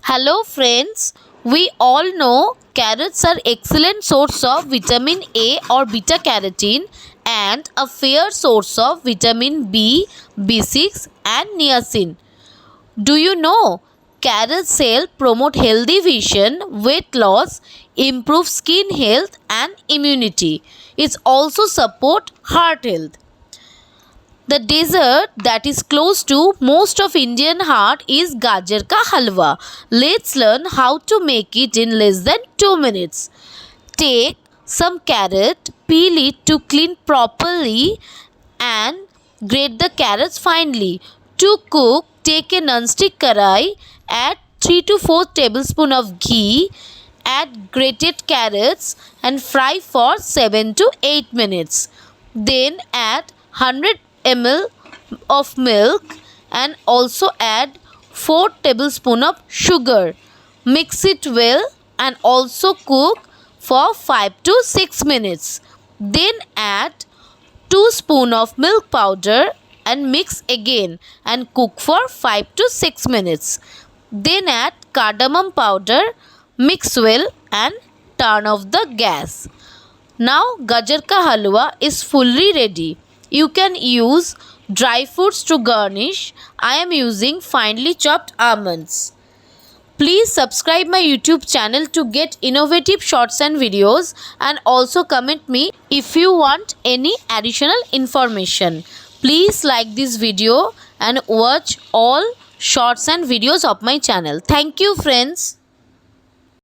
Hello friends, we all know carrots are excellent source of vitamin A or beta carotene and a fair source of vitamin B, B6 and niacin. Do you know carrots help promote healthy vision, weight loss, improve skin health and immunity. It also support heart health. The dessert that is close to most of Indian heart is Gajar ka halwa. Let's learn how to make it in less than 2 minutes. Take some carrot, peel it to clean properly and grate the carrots finely. To cook, take a non-stick karai, add 3 to 4 tablespoons of ghee, add grated carrots and fry for 7 to 8 minutes. Then add 100 ml of milk and also add 4 tablespoons of sugar. Mix it well and also cook for 5 to 6 minutes. Then add 2 spoons of milk powder and mix again and cook for 5 to 6 minutes. Then add cardamom powder, mix well and turn off the gas. Now Gajar ka halwa is fully ready. You can use dry fruits to garnish. I am using finely chopped almonds. Please subscribe my YouTube channel to get innovative shorts and videos and also comment me if you want any additional information. Please like this video and watch all shorts and videos of my channel. Thank you friends.